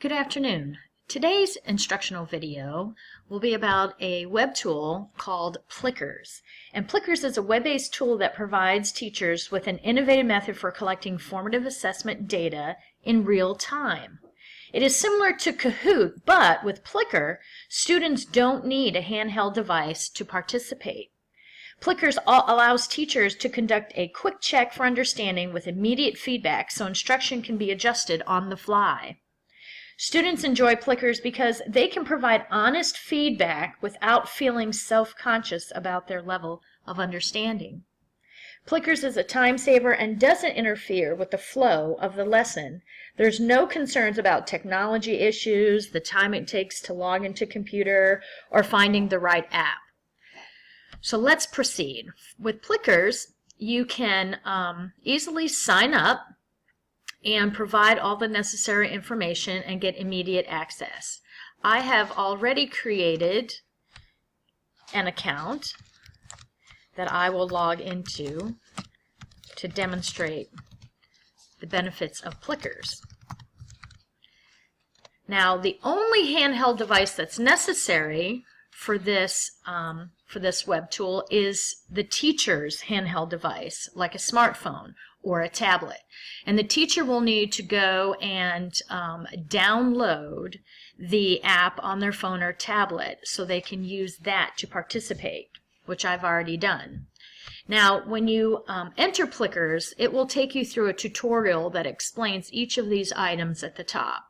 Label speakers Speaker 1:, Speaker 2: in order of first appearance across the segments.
Speaker 1: Good afternoon. Today's instructional video will be about a web tool called Plickers. And Plickers is a web-based tool that provides teachers with an innovative method for collecting formative assessment data in real time. It is similar to Kahoot, but with Plickr, students don't need a handheld device to participate. Plickers allows teachers to conduct a quick check for understanding with immediate feedback so instruction can be adjusted on the fly. Students enjoy Plickers because they can provide honest feedback without feeling self-conscious about their level of understanding. Plickers is a time saver and doesn't interfere with the flow of the lesson. There's no concerns about technology issues, the time it takes to log into a computer, or finding the right app. So let's proceed. With Plickers, you can easily sign up and provide all the necessary information and get immediate access. I have already created an account that I will log into to demonstrate the benefits of Plickers. Now, the only handheld device that's necessary for this web tool is the teacher's handheld device, like a smartphone or a tablet. And the teacher will need to go and download the app on their phone or tablet so they can use that to participate, which I've already done. Now, when you enter Plickers, it will take you through a tutorial that explains each of these items at the top.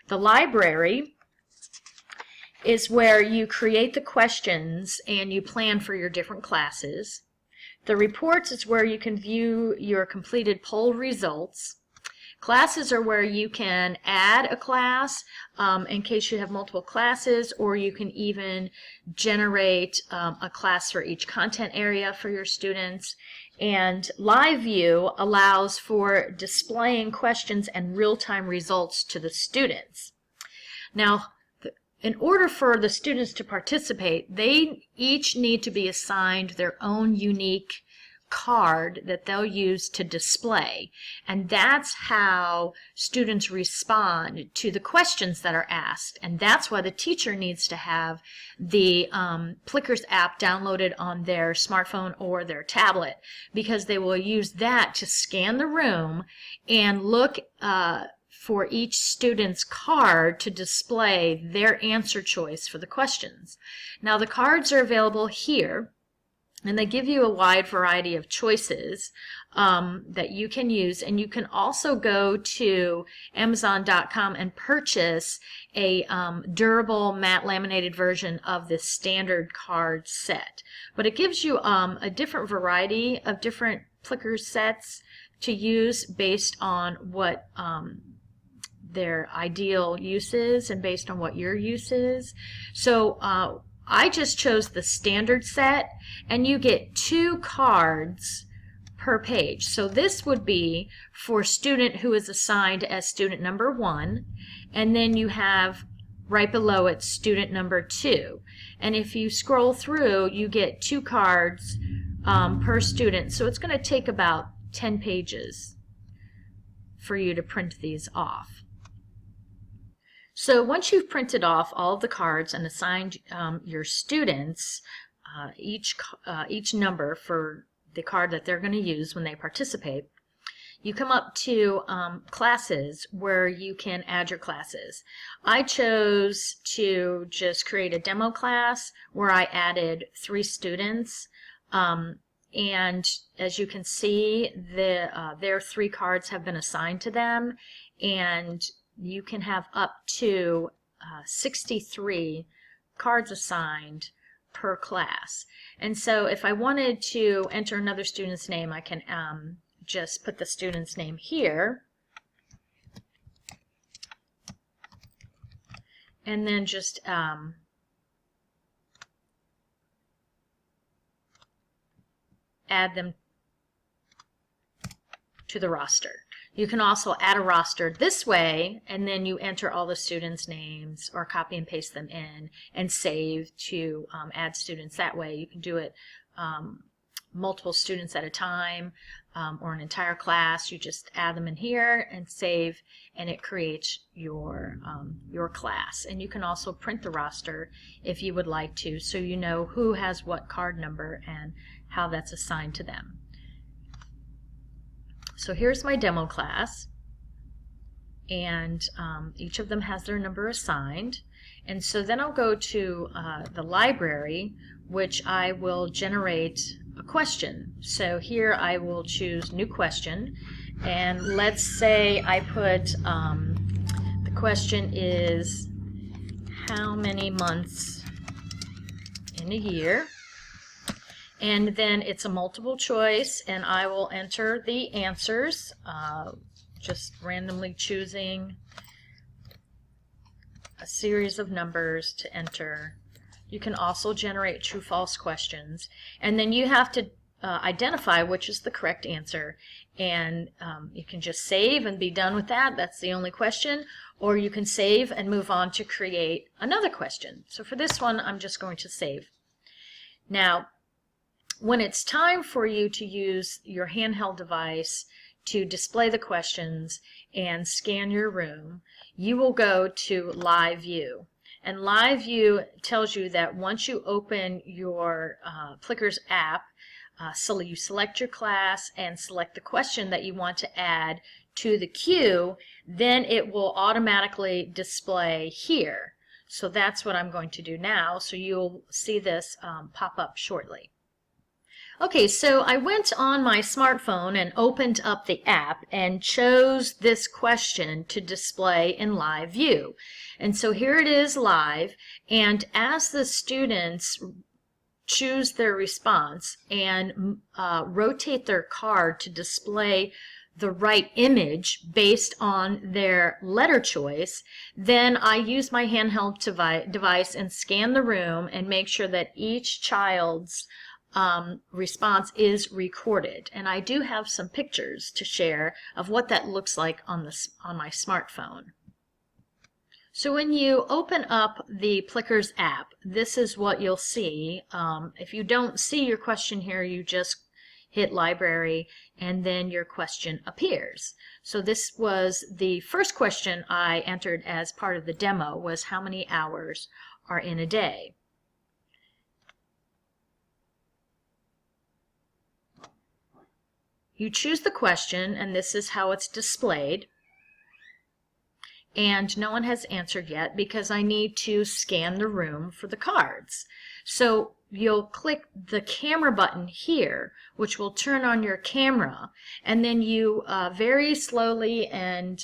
Speaker 1: The library is where you create the questions and you plan for your different classes. The reports is where you can view your completed poll results. Classes are where you can add a class in case you have multiple classes, or you can even generate a class for each content area for your students. And Live View allows for displaying questions and real-time results to the students. Now, in order for the students to participate, they each need to be assigned their own unique card that they'll use to display. And that's how students respond to the questions that are asked. And that's why the teacher needs to have the Plickers app downloaded on their smartphone or their tablet, because they will use that to scan the room and look for each student's card to display their answer choice for the questions. Now, the cards are available here, and they give you a wide variety of choices that you can use. And you can also go to Amazon.com and purchase a durable matte laminated version of this standard card set. But it gives you a different variety of different Plickers sets to use based on what their ideal use is and based on what your use is. So I just chose the standard set, and you get 2 cards per page. So this would be for student who is assigned as student number 1, and then you have right below it student number 2. And if you scroll through, you get 2 cards per student. So it's going to take about 10 pages for you to print these off. So once you've printed off all of the cards and assigned your students each number for the card that they're going to use when they participate, you come up to classes where you can add your classes. I chose to just create a demo class where I added 3 students. And as you can see, their 3 cards have been assigned to them, and you can have up to 63 cards assigned per class. And so if I wanted to enter another student's name, I can just put the student's name here, and then just add them to the roster. You can also add a roster this way, and then you enter all the students' names or copy and paste them in and save to add students that way. You can do it multiple students at a time. or an entire class, you just add them in here and save, and it creates your class. And you can also print the roster if you would like to, so you know who has what card number and how that's assigned to them. So here's my demo class, and each of them has their number assigned. And so then I'll go to the library, which I will generate a question. So here I will choose new question, and let's say I put the question is how many months in a year, and then it's a multiple choice, and I will enter the answers, just randomly choosing a series of numbers to enter. You can also generate true-false questions, and then you have to identify which is the correct answer, and you can just save and be done with that. That's the only question, or you can save and move on to create another question. So for this one, I'm just going to save. Now, when it's time for you to use your handheld device to display the questions and scan your room, you will go to Live View. And Live View tells you that once you open your Plickers app, so you select your class and select the question that you want to add to the queue, then it will automatically display here. So that's what I'm going to do now, so you'll see this pop up shortly. Okay, so I went on my smartphone and opened up the app and chose this question to display in Live View. And so here it is live, and as the students choose their response and rotate their card to display the right image based on their letter choice, then I use my handheld device and scan the room and make sure that each child's response is recorded. And I do have some pictures to share of what that looks like on my smartphone. So when you open up the Plickers app, this is what you'll see. If you don't see your question here, you just hit library and then your question appears. So this was the first question I entered as part of the demo, was how many hours are in a day. You choose the question, and this is how it's displayed. And no one has answered yet because I need to scan the room for the cards. So you'll click the camera button here, which will turn on your camera, and then you very slowly and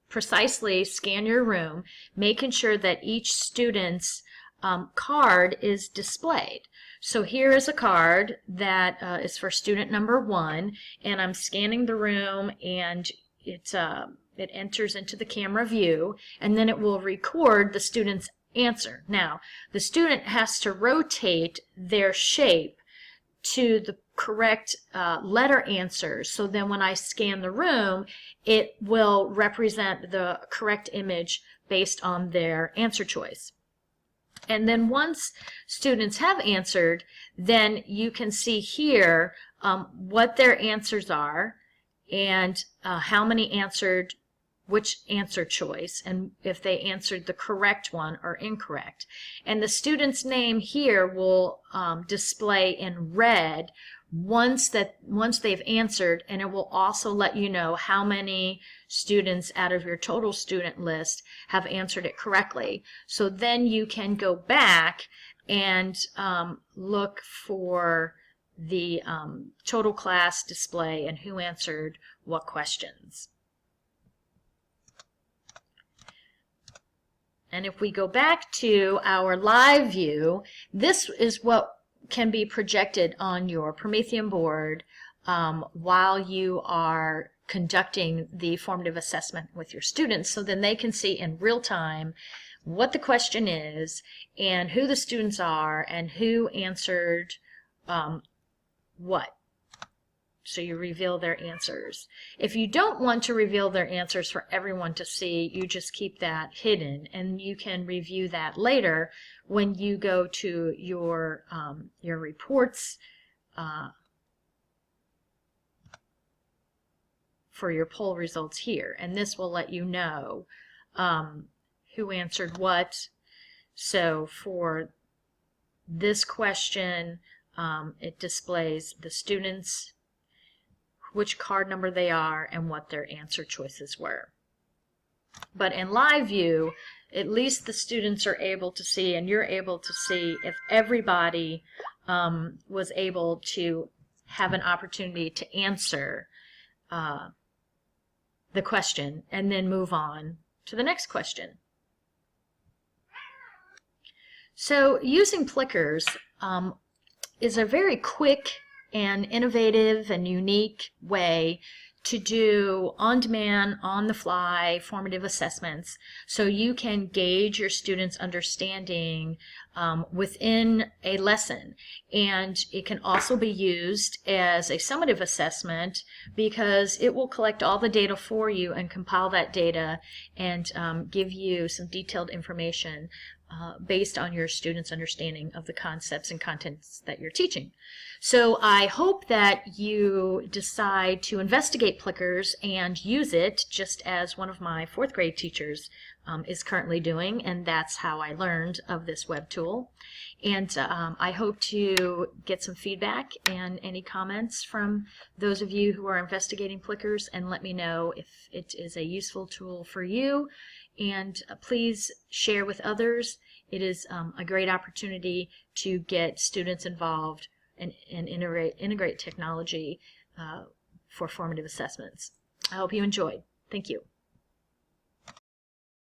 Speaker 1: precisely scan your room, making sure that each student's card is displayed. So here is a card that is for student number 1, and I'm scanning the room, and it enters into the camera view, and then it will record the student's answer. Now, the student has to rotate their shape to the correct letter answer, so then when I scan the room, it will represent the correct image based on their answer choice. And then once students have answered, then you can see here what their answers are, and how many answered which answer choice, and if they answered the correct one or incorrect. And the student's name here will display in red once they've answered, and it will also let you know how many students out of your total student list have answered it correctly. So then you can go back and look for the total class display and who answered what questions. And if we go back to our live view, this is what can be projected on your Promethean board while you are conducting the formative assessment with your students, so then they can see in real time what the question is and who the students are and who answered what. So you reveal their answers. If you don't want to reveal their answers for everyone to see, you just keep that hidden, and you can review that later when you go to your reports for your poll results here, and this will let you know who answered what. So for this question, it displays the students, which card number they are, and what their answer choices were. But in live view, at least the students are able to see, and you're able to see, if everybody was able to have an opportunity to answer the question and then move on to the next question. So using Plickers is a very quick and innovative and unique way to do on-demand, on-the-fly formative assessments, so you can gauge your students' understanding within a lesson. And it can also be used as a summative assessment because it will collect all the data for you and compile that data and give you some detailed information based on your students' understanding of the concepts and contents that you're teaching. So I hope that you decide to investigate Plickers and use it just as one of my 4th grade teachers is currently doing, and that's how I learned of this web tool. And I hope to get some feedback and any comments from those of you who are investigating Plickers, and let me know if it is a useful tool for you. And please share with others. It is a great opportunity to get students involved and integrate technology for formative assessments. I hope you enjoyed. Thank you.